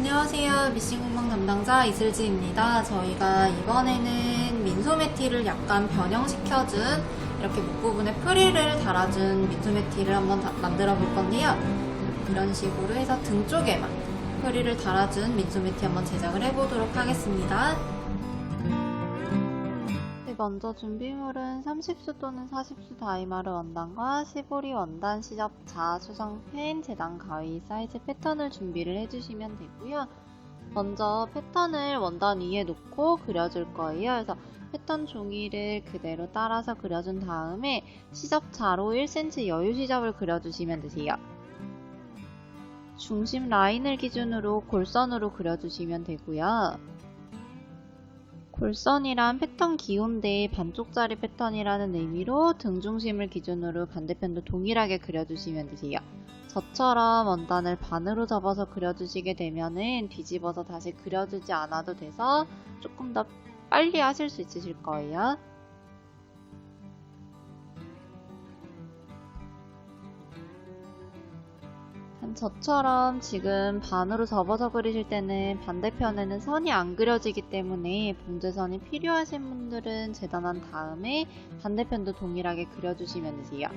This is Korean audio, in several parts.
안녕하세요. 미싱 공방 담당자 이슬지입니다. 저희가 이번에는 민소매티를 약간 변형시켜준 이렇게 목 부분에 프릴을 달아준 민소매티를 한번 만들어 볼 건데요. 이런 식으로 해서 등 쪽에만 프릴을 달아준 민소매티 한번 제작을 해보도록 하겠습니다. 먼저 준비물은 30수 또는 40수 다이마르 원단과 시보리 원단, 시접자, 수성펜, 재단 가위 사이즈 패턴을 준비를 해주시면 되고요. 먼저 패턴을 원단 위에 놓고 그려줄 거예요. 그래서 패턴 종이를 그대로 따라서 그려준 다음에 시접자로 1cm 여유 시접을 그려주시면 되세요. 중심 라인을 기준으로 골선으로 그려주시면 되고요. 골선이란 패턴 기온대의 반쪽짜리 패턴이라는 의미로 등 중심을 기준으로 반대편도 동일하게 그려주시면 되세요. 저처럼 원단을 반으로 접어서 그려주시게 되면은 뒤집어서 다시 그려주지 않아도 돼서 조금 더 빨리 하실 수 있으실 거예요. 저처럼 지금 반으로 접어서 그리실 때는 반대편에는 선이 안 그려지기 때문에 봉제선이 필요하신 분들은 재단한 다음에 반대편도 동일하게 그려주시면 되세요.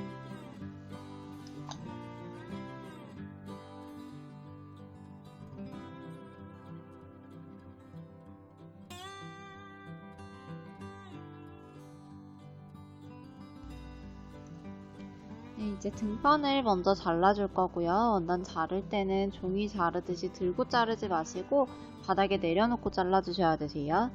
이제 등판을 먼저 잘라줄 거고요. 원단 자를 때는 종이 자르듯이 들고 자르지 마시고 바닥에 내려놓고 잘라주셔야 되세요.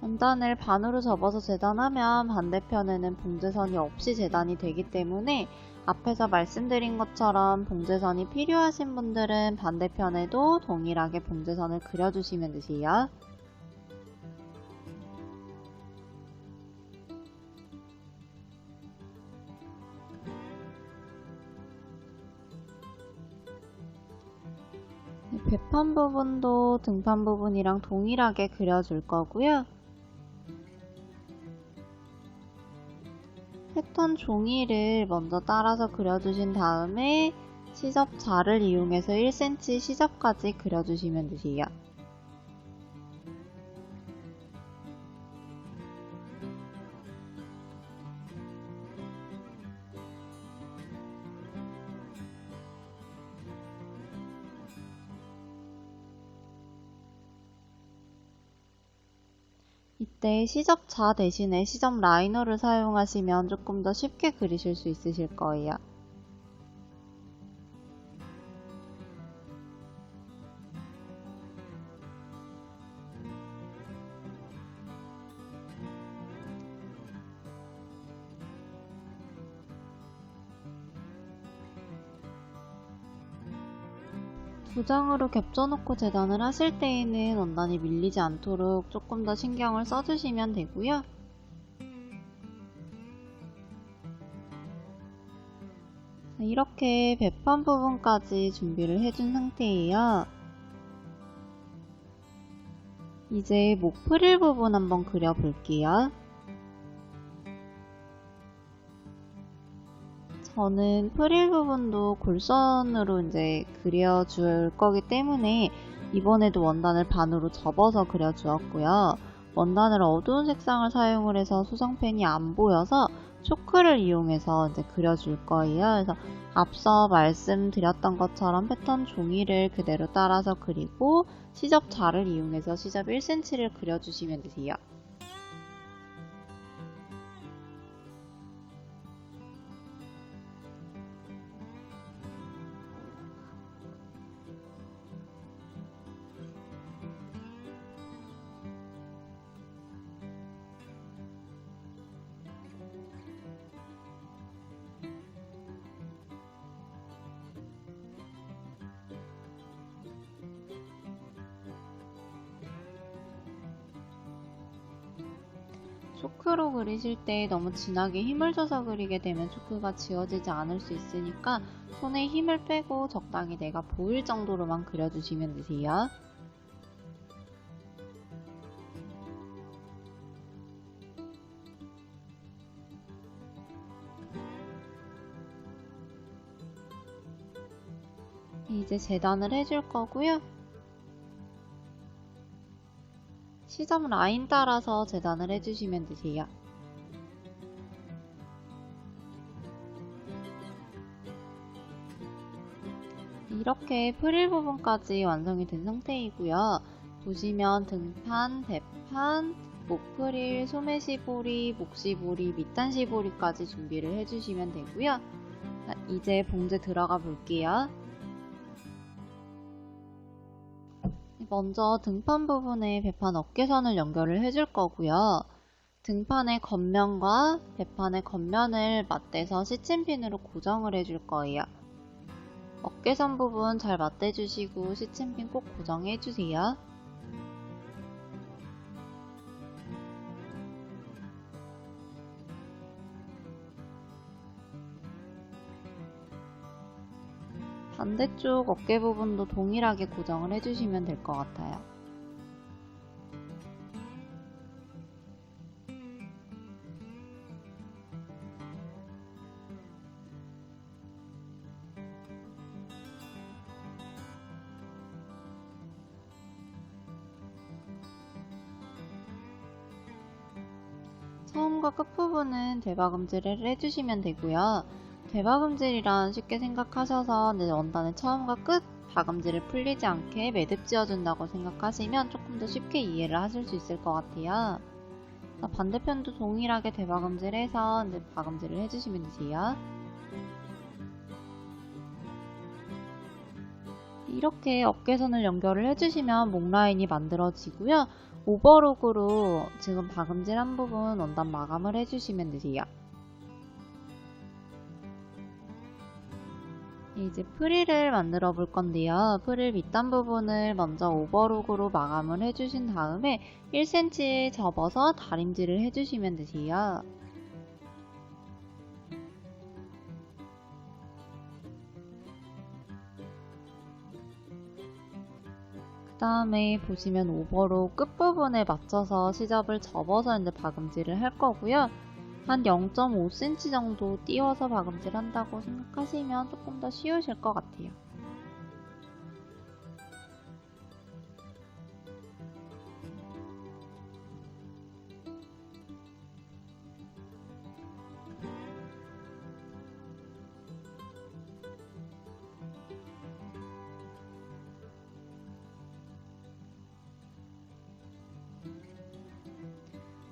원단을 반으로 접어서 재단하면 반대편에는 봉제선이 없이 재단이 되기 때문에 앞에서 말씀드린 것처럼 봉제선이 필요하신 분들은 반대편에도 동일하게 봉제선을 그려주시면 되세요. 배판 부분도 등판 부분이랑 동일하게 그려줄 거고요. 패턴 종이를 먼저 따라서 그려주신 다음에 시접자를 이용해서 1cm 시접까지 그려주시면 되세요. 이때 시접자 대신에 시접 라이너를 사용하시면 조금 더 쉽게 그리실 수 있으실 거예요. 두 장으로 겹쳐놓고 재단을 하실 때에는 원단이 밀리지 않도록 조금 더 신경을 써주시면 되고요. 이렇게 배판 부분까지 준비를 해준 상태예요. 이제 목 프릴 부분 한번 그려볼게요. 저는 프릴 부분도 골선으로 이제 그려줄 거기 때문에 이번에도 원단을 반으로 접어서 그려주었고요. 원단을 어두운 색상을 사용을 해서 수성펜이 안 보여서 초크를 이용해서 이제 그려줄 거예요. 그래서 앞서 말씀드렸던 것처럼 패턴 종이를 그대로 따라서 그리고 시접자를 이용해서 시접 1cm를 그려주시면 되세요. 초크로 그리실 때 너무 진하게 힘을 줘서 그리게 되면 초크가 지워지지 않을 수 있으니까 손에 힘을 빼고 적당히 내가 보일 정도로만 그려주시면 되세요. 이제 재단을 해줄 거고요. 시접 라인 따라서 재단을 해주시면 되세요. 이렇게 프릴 부분까지 완성이 된 상태이고요. 보시면 등판, 배판, 목프릴, 소매시보리, 목시보리, 밑단시보리까지 준비를 해주시면 되고요. 자, 이제 봉제 들어가 볼게요. 먼저 등판 부분에 배판 어깨선을 연결을 해줄 거고요. 등판의 겉면과 배판의 겉면을 맞대서 시침핀으로 고정을 해줄 거예요. 어깨선 부분 잘 맞대주시고 시침핀 꼭 고정해주세요. 반대쪽 어깨 부분도 동일하게 고정을 해주시면 될 것 같아요. 처음과 끝부분은 대박음질을 해주시면 되고요. 대박음질이란 쉽게 생각하셔서 원단의 처음과 끝 박음질을 풀리지 않게 매듭 지어준다고 생각하시면 조금 더 쉽게 이해를 하실 수 있을 것 같아요. 반대편도 동일하게 대박음질해서 박음질을 해주시면 되세요. 이렇게 어깨선을 연결을 해주시면 목 라인이 만들어지고요. 오버록으로 지금 박음질한 부분 원단 마감을 해주시면 되세요. 이제 프릴을 만들어 볼 건데요. 프릴 밑단 부분을 먼저 오버록으로 마감을 해주신 다음에 1cm 접어서 다림질을 해주시면 되세요. 그 다음에 보시면 오버록 끝부분에 맞춰서 시접을 접어서 이제 박음질을 할 거고요. 한 0.5cm 정도 띄워서 박음질 한다고 생각하시면 조금 더 쉬우실 것 같아요.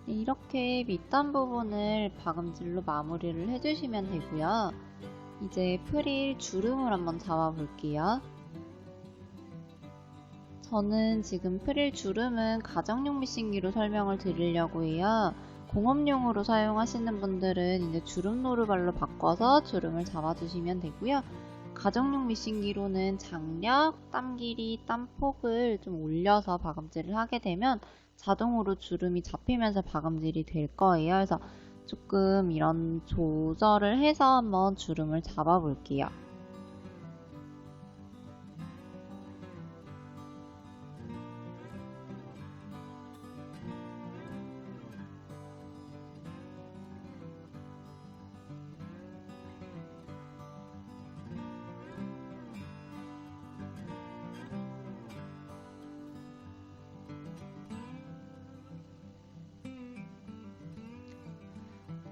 이렇게 밑단 부분을 박음질로 마무리를 해주시면 되고요. 이제 프릴 주름을 한번 잡아 볼게요. 저는 지금 프릴 주름은 가정용 미싱기로 설명을 드리려고 해요. 공업용으로 사용하시는 분들은 이제 주름 노루발로 바꿔서 주름을 잡아주시면 되고요. 가정용 미싱기로는 장력, 땀 길이, 땀 폭을 좀 올려서 박음질을 하게 되면 자동으로 주름이 잡히면서 박음질이 될 거예요. 그래서 조금 이런 조절을 해서 한번 주름을 잡아 볼게요.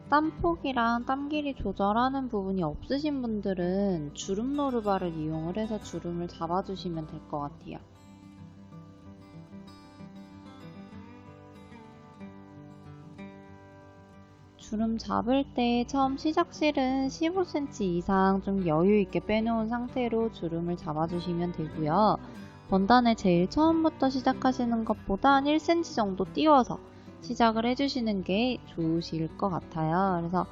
땀폭이랑 땀 길이 조절하는 부분이 없으신 분들은 주름 노루발을 이용을 해서 주름을 잡아주시면 될 것 같아요. 주름 잡을 때 처음 시작실은 15cm 이상 좀 여유있게 빼놓은 상태로 주름을 잡아주시면 되고요. 원단을 제일 처음부터 시작하시는 것보다 한 1cm 정도 띄워서 시작을 해주시는 게 좋으실 것 같아요. 그래서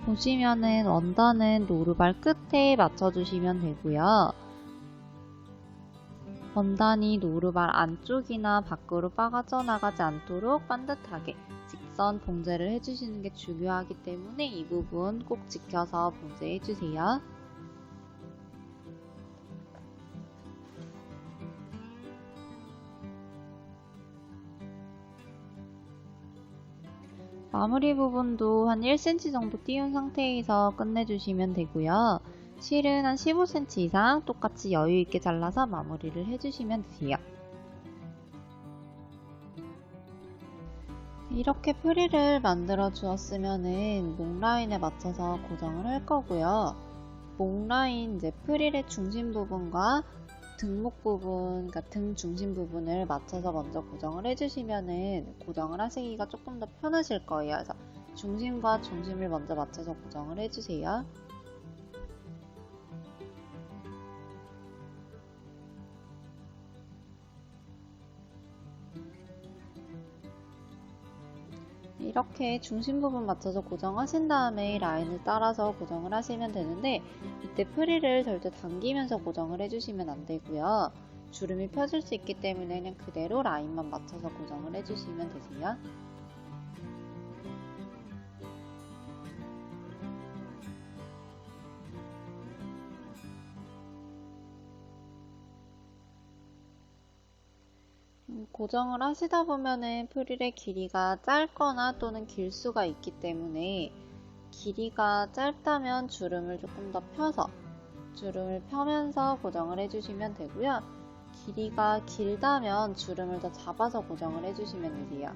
보시면은 원단은 노루발 끝에 맞춰주시면 되고요. 원단이 노루발 안쪽이나 밖으로 빠져나가지 않도록 반듯하게 직선 봉제를 해주시는 게 중요하기 때문에 이 부분 꼭 지켜서 봉제해주세요. 마무리 부분도 한 1cm 정도 띄운 상태에서 끝내주시면 되고요. 실은 한 15cm 이상 똑같이 여유있게 잘라서 마무리를 해주시면 되세요. 이렇게 프릴을 만들어 주었으면은 목 라인에 맞춰서 고정을 할 거고요. 목 라인 이제 프릴의 중심 부분과 등목 부분, 그러니까 등 중심 부분을 맞춰서 먼저 고정을 해주시면은 고정을 하시기가 조금 더 편하실 거예요. 그래서 중심과 중심을 먼저 맞춰서 고정을 해주세요. 이렇게 중심 부분 맞춰서 고정하신 다음에 라인을 따라서 고정을 하시면 되는데, 이때 프릴을 절대 당기면서 고정을 해주시면 안 되고요. 주름이 펴질 수 있기 때문에 그냥 그대로 라인만 맞춰서 고정을 해주시면 되세요. 고정을 하시다 보면은 프릴의 길이가 짧거나 또는 길 수가 있기 때문에, 길이가 짧다면 주름을 조금 더 펴서 주름을 펴면서 고정을 해주시면 되고요. 길이가 길다면 주름을 더 잡아서 고정을 해주시면 되세요.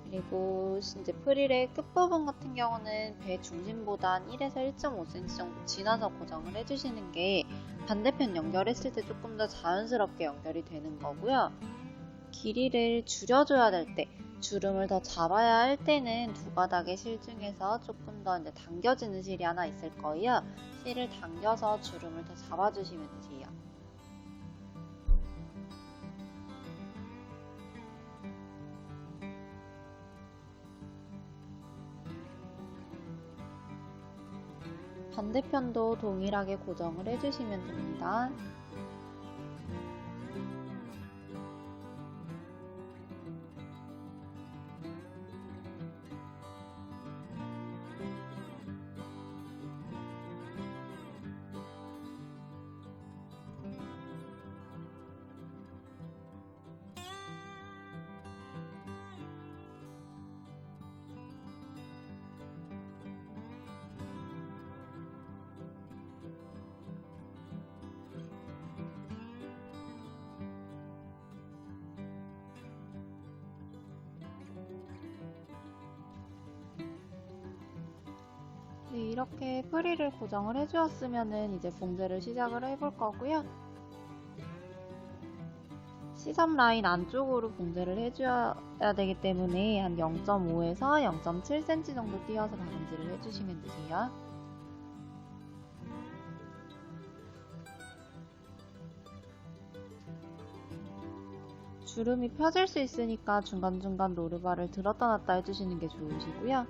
그리고 이제 프릴의 끝부분 같은 경우는 배 중심보다 1에서 1.5cm 정도 지나서 고정을 해주시는 게 반대편 연결했을 때 조금 더 자연스럽게 연결이 되는 거고요. 길이를 줄여줘야 될 때, 주름을 더 잡아야 할 때는 두 가닥의 실 중에서 조금 더 이제 당겨지는 실이 하나 있을 거예요. 실을 당겨서 주름을 더 잡아주시면 되세요. 반대편도 동일하게 고정을 해주시면 됩니다. 네, 이렇게 프릴을 고정을 해주었으면은 이제 봉제를 시작을 해볼 거고요. 시접 라인 안쪽으로 봉제를 해줘야 되기 때문에 한 0.5에서 0.7cm 정도 띄어서 박음질을 해주시면 되세요. 주름이 펴질 수 있으니까 중간중간 노루발을 들었다 놨다 해주시는 게 좋으시고요.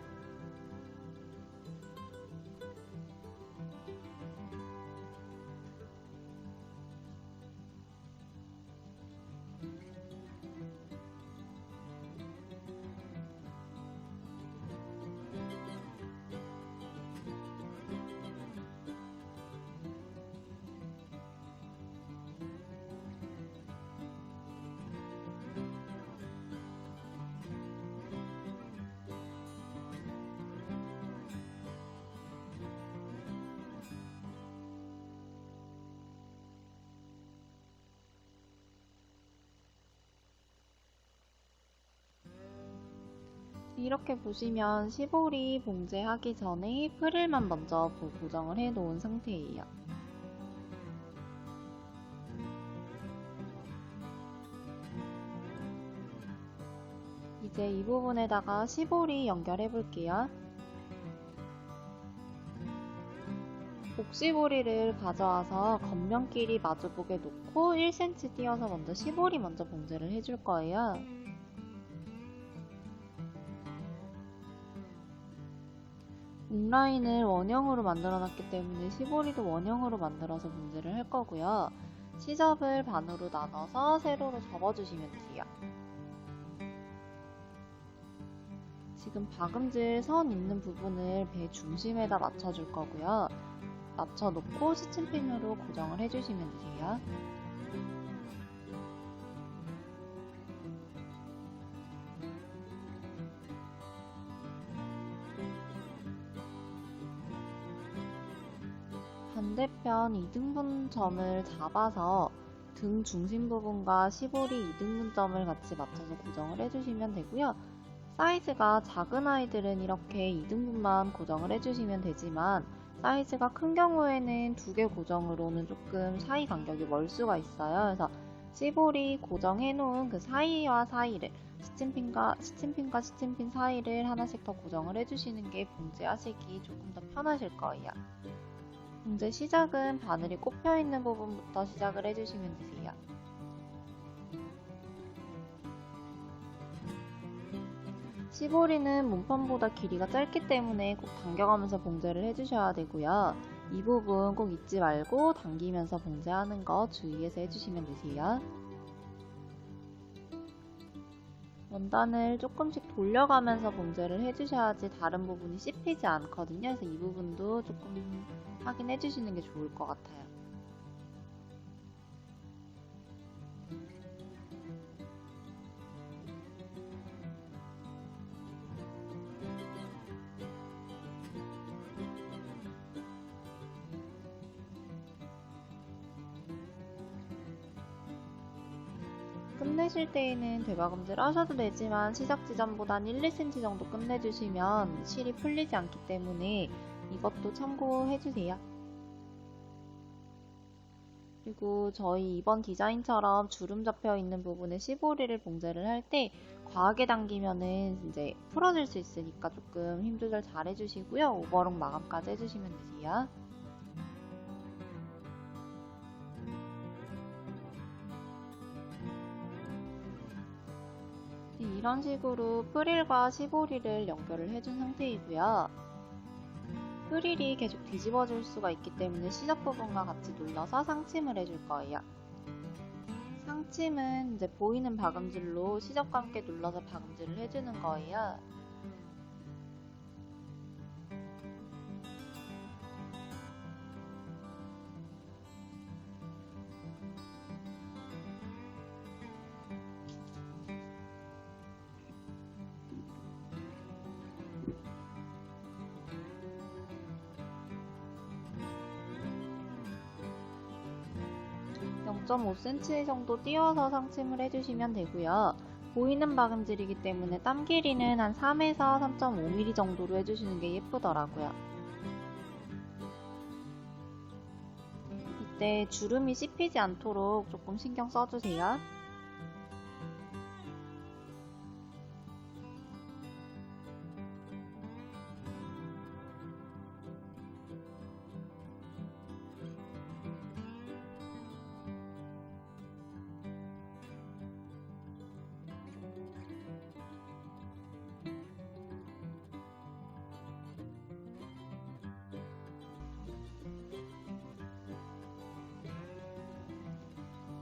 이렇게 보시면 시볼이 봉제하기 전에 프릴만 먼저 고정을 해 놓은 상태예요. 이제 이 부분에다가 시볼이 연결해 볼게요. 복시보리를 가져와서 겉면끼리 마주보게 놓고 1cm 띄어서 먼저 시볼이 먼저 봉제를 해줄 거예요. 목 라인을 원형으로 만들어 놨기 때문에 시보리도 원형으로 만들어서 봉제를 할 거고요. 시접을 반으로 나눠서 세로로 접어주시면 돼요. 지금 박음질 선 있는 부분을 배 중심에다 맞춰줄 거고요. 맞춰놓고 스친핀으로 고정을 해주시면 되세요. 반대편 이등분점을 잡아서 등 중심 부분과 시보리 이등분점을 같이 맞춰서 고정을 해주시면 되고요. 사이즈가 작은 아이들은 이렇게 이등분만 고정을 해주시면 되지만 사이즈가 큰 경우에는 두 개 고정으로는 조금 사이 간격이 멀 수가 있어요. 그래서 시보리 고정해 놓은 그 사이와 사이를 시침핀과 시침핀 사이를 하나씩 더 고정을 해주시는 게 봉제하시기 조금 더 편하실 거예요. 봉제 시작은 바늘이 꼽혀 있는 부분부터 시작을 해주시면 되세요. 시보리는 몸판보다 길이가 짧기 때문에 꼭 당겨가면서 봉제를 해주셔야 되고요. 이 부분 꼭 잊지 말고 당기면서 봉제하는 거 주의해서 해주시면 되세요. 원단을 조금씩 돌려가면서 봉제를 해주셔야지 다른 부분이 씹히지 않거든요. 그래서 이 부분도 조금 확인해 주시는 게 좋을 것 같아요. 끝내실 때에는 대박음질 하셔도 되지만 시작 지점보단 1, 2cm 정도 끝내주시면 실이 풀리지 않기 때문에 이것도 참고해주세요. 그리고 저희 이번 디자인처럼 주름 잡혀 있는 부분에 시보리를 봉제를 할 때 과하게 당기면은 이제 풀어질 수 있으니까 조금 힘 조절 잘 해주시고요. 오버록 마감까지 해주시면 되세요. 이런 식으로 프릴과 시보리를 연결을 해준 상태이고요. 프릴이 계속 뒤집어질 수가 있기 때문에 시접 부분과 같이 눌러서 상침을 해줄 거예요. 상침은 이제 보이는 박음질로 시접과 함께 눌러서 박음질을 해주는 거예요. (0.5cm) 정도 띄워서 상침을 해주시면 되고요. 보이는 박음질이기 때문에 땀 길이는 한 3에서 3.5mm 정도로 해주시는 게 예쁘더라고요. 이때 주름이 씹히지 않도록 조금 신경 써주세요.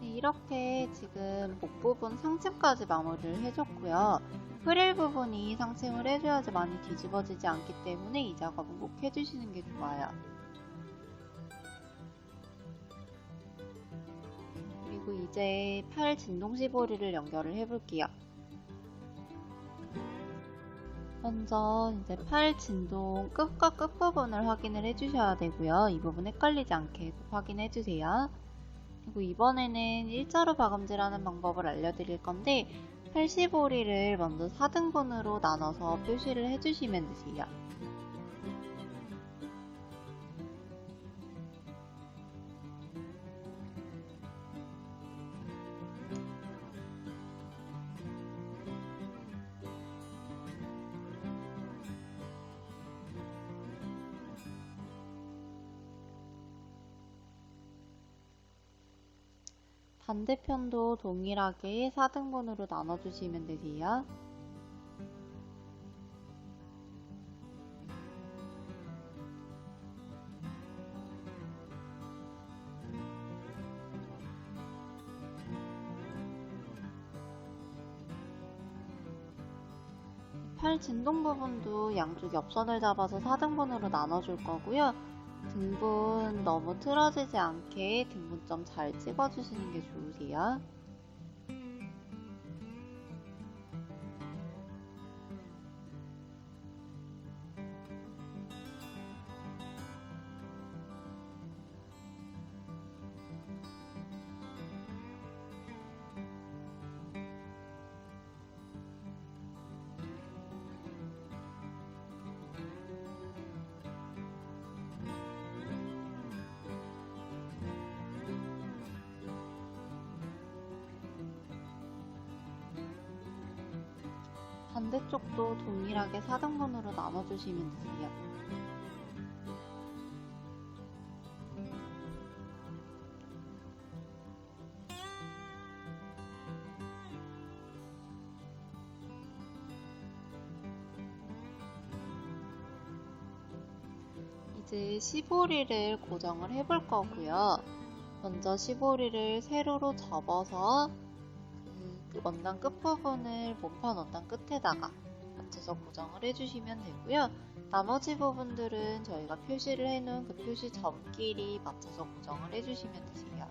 이렇게 지금 목 부분 상침까지 마무리를 해줬고요. 프릴 부분이 상침을 해줘야지 많이 뒤집어지지 않기 때문에 이 작업은 꼭 해주시는 게 좋아요. 그리고 이제 팔 진동 시보리를 연결을 해볼게요. 먼저 이제 팔 진동 끝과 끝 부분을 확인을 해주셔야 되고요. 이 부분 헷갈리지 않게 꼭 확인해주세요. 그리고 이번에는 일자로 박음질하는 방법을 알려드릴 건데 팔시보리를 먼저 4등분으로 나눠서 표시를 해주시면 되세요. 반대편도 동일하게 4등분으로 나눠주시면 되세요. 팔 진동 부분도 양쪽 옆선을 잡아서 4등분으로 나눠줄 거고요. 등분 너무 틀어지지 않게 등분점 잘 찍어주시는 게 좋으세요. 반대쪽도 동일하게 4등분으로 나눠주시면 되세요. 이제 시보리를 고정을 해볼 거고요. 먼저 시보리를 세로로 접어서 그 원단 끝부분을 몸판 원단 끝에다가 맞춰서 고정을 해주시면 되고요. 나머지 부분들은 저희가 표시를 해놓은 그 표시 점끼리 맞춰서 고정을 해주시면 되세요.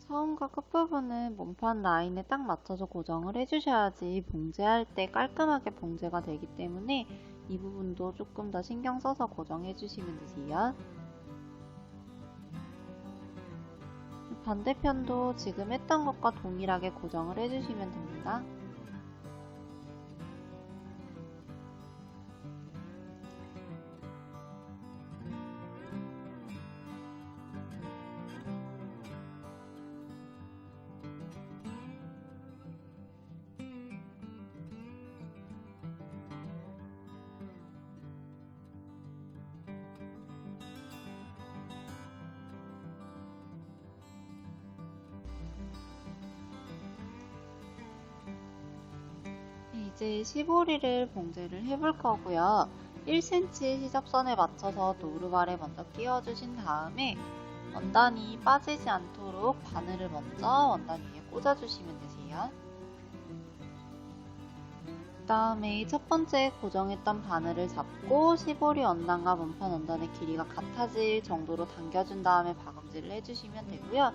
처음과 끝부분은 몸판 라인에 딱 맞춰서 고정을 해주셔야지 봉제할 때 깔끔하게 봉제가 되기 때문에 이 부분도 조금 더 신경 써서 고정해 주시면 되세요. 반대편도 지금 했던 것과 동일하게 고정을 해주시면 됩니다. 이제 시보리를 봉제를 해볼 거고요. 1cm 시접선에 맞춰서 노루발에 먼저 끼워주신 다음에 원단이 빠지지 않도록 바늘을 먼저 원단 위에 꽂아주시면 되세요. 그 다음에 첫 번째 고정했던 바늘을 잡고 시보리 원단과 몸판 원단의 길이가 같아질 정도로 당겨준 다음에 박음질을 해주시면 되고요.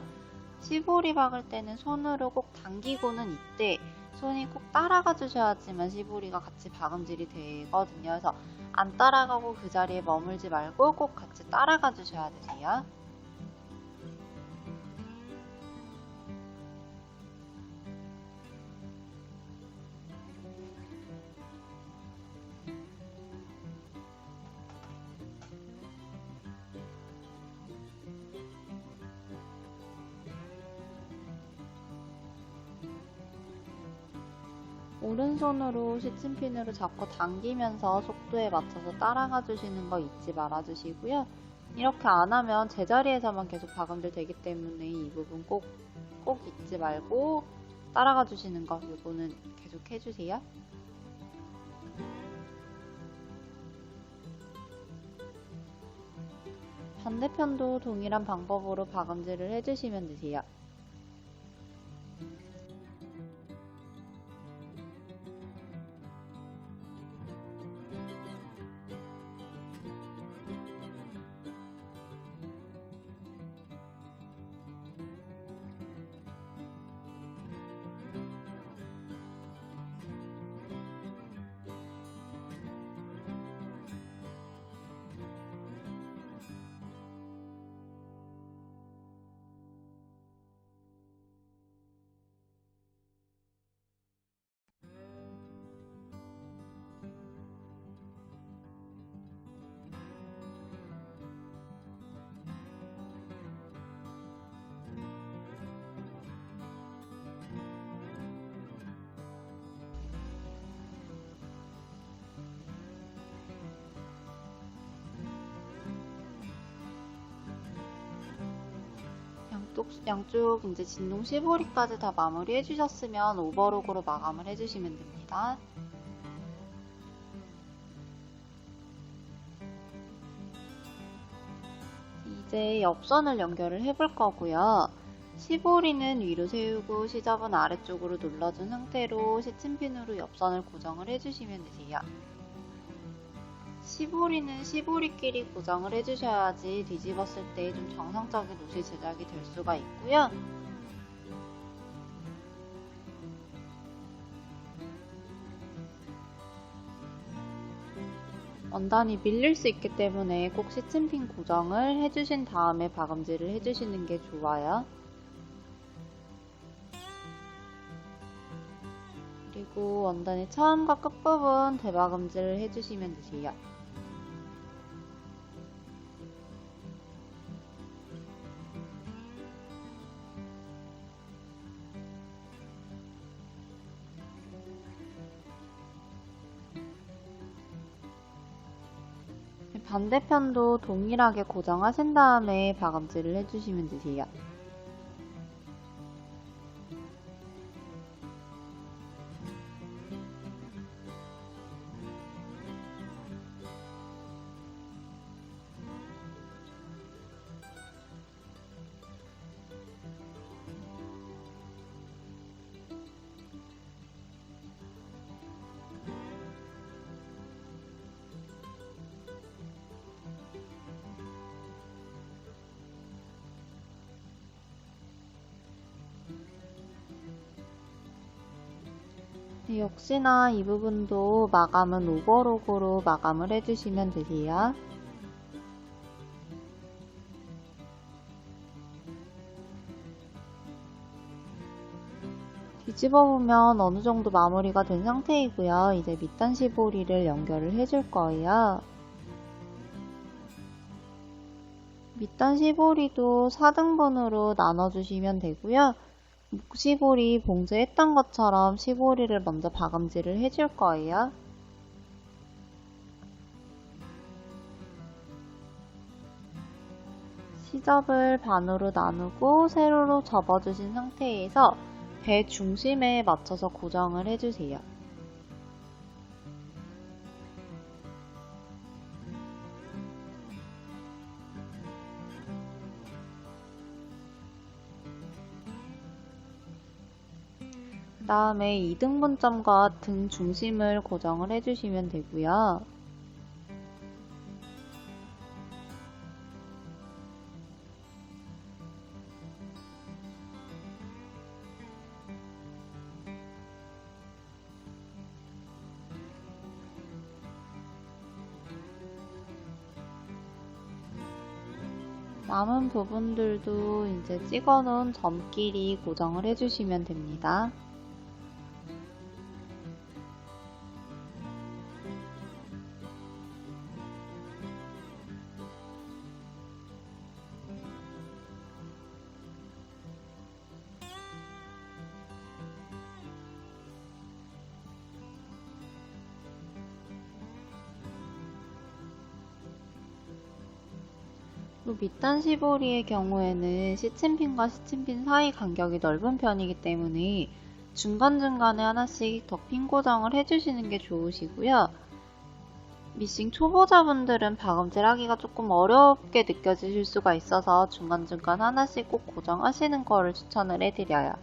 시보리 박을 때는 손으로 꼭 당기고는 이때 손이 꼭 따라가 주셔야지만 시보리가 같이 박음질이 되거든요. 그래서 안 따라가고 그 자리에 머물지 말고 꼭 같이 따라가 주셔야 되세요. 오른손으로 시침핀으로 잡고 당기면서 속도에 맞춰서 따라가 주시는 거 잊지 말아 주시고요. 이렇게 안 하면 제자리에서만 계속 박음질 되기 때문에 이 부분 꼭 잊지 말고 따라가 주시는 거 이거는 계속 해주세요. 반대편도 동일한 방법으로 박음질을 해주시면 되세요. 양쪽 이제 진동 시보리까지 다 마무리 해주셨으면 오버록으로 마감을 해주시면 됩니다. 이제 옆선을 연결을 해볼 거고요. 시보리는 위로 세우고 시접은 아래쪽으로 눌러준 상태로 시침핀으로 옆선을 고정을 해주시면 되세요. 시보리는 시보리끼리 고정을 해주셔야지 뒤집었을 때 좀 정상적인 옷이 제작이 될 수가 있고요. 원단이 밀릴 수 있기 때문에 꼭 시침핀 고정을 해주신 다음에 박음질을 해주시는 게 좋아요. 그리고 원단의 처음과 끝부분 대박음질을 해주시면 되세요. 반대편도 동일하게 고정하신 다음에 박음질을 해주시면 되세요. 네, 역시나 이 부분도 마감은 오버록으로 마감을 해주시면 되세요. 뒤집어 보면 어느 정도 마무리가 된 상태이고요. 이제 밑단 시보리를 연결을 해줄 거예요. 밑단 시보리도 4등분으로 나눠주시면 되고요. 목시보리 봉제 했던 것처럼 시보리를 먼저 박음질을 해줄 거예요. 시접을 반으로 나누고 세로로 접어주신 상태에서 배 중심에 맞춰서 고정을 해주세요. 그 다음에 2등분점과 등 중심을 고정을 해주시면 되고요. 남은 부분들도 이제 찍어놓은 점끼리 고정을 해주시면 됩니다. 또 밑단 시보리의 경우에는 시침핀과 시침핀 사이 간격이 넓은 편이기 때문에 중간중간에 하나씩 덮핀 고정을 해주시는 게 좋으시고요. 미싱 초보자분들은 박음질 하기가 조금 어렵게 느껴지실 수가 있어서 중간중간 하나씩 꼭 고정하시는 거를 추천을 해드려요.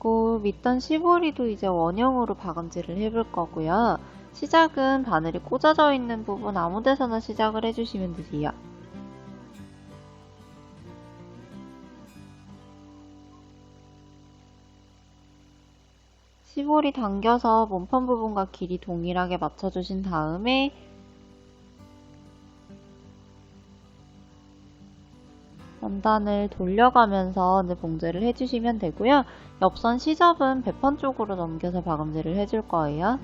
그리고 밑단 시보리도 이제 원형으로 박음질을 해볼 거고요. 시작은 바늘이 꽂아져 있는 부분 아무 데서나 시작을 해주시면 되세요. 시보리 당겨서 몸판 부분과 길이 동일하게 맞춰주신 다음에 원단을 돌려가면서 이제 봉제를 해주시면 되고요. 옆선 시접은 배판 쪽으로 넘겨서 박음질을 해줄 거예요.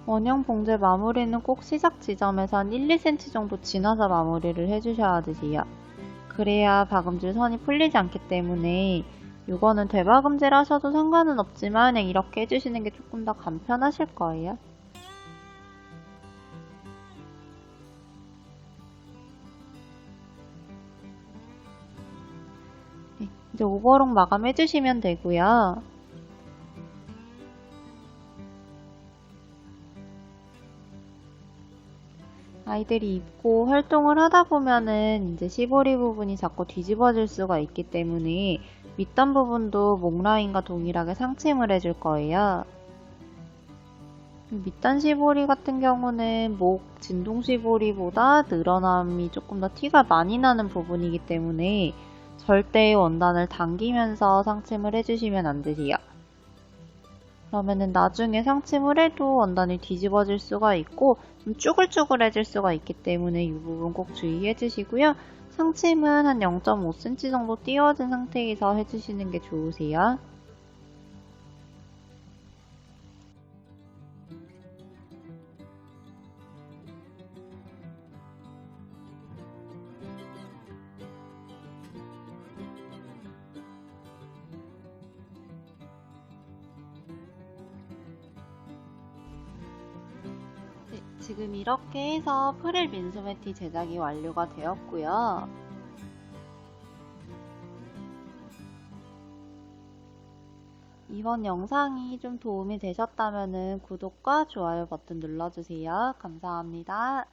원형 봉제 마무리는 꼭 시작 지점에서 한 1, 2cm 정도 지나서 마무리를 해주셔야 되세요. 그래야 박음질 선이 풀리지 않기 때문에 이거는 되박음질 하셔도 상관은 없지만 그냥 이렇게 해주시는 게 조금 더 간편하실 거예요. 네, 이제 오버록 마감해주시면 되고요. 아이들이 입고 활동을 하다 보면은 이제 시보리 부분이 자꾸 뒤집어질 수가 있기 때문에 밑단 부분도 목 라인과 동일하게 상침을 해줄 거예요. 밑단 시보리 같은 경우는 목 진동 시보리보다 늘어남이 조금 더 티가 많이 나는 부분이기 때문에 절대 원단을 당기면서 상침을 해주시면 안 되세요. 그러면은 나중에 상침을 해도 원단이 뒤집어질 수가 있고 좀 쭈글쭈글해질 수가 있기 때문에 이 부분 꼭 주의해 주시고요. 상침은 한 0.5cm 정도 띄워진 상태에서 해주시는 게 좋으세요. 네, 지금 이렇게 해서 프릴 민소매티 제작이 완료가 되었고요. 이번 영상이 좀 도움이 되셨다면 구독과 좋아요 버튼 눌러주세요. 감사합니다.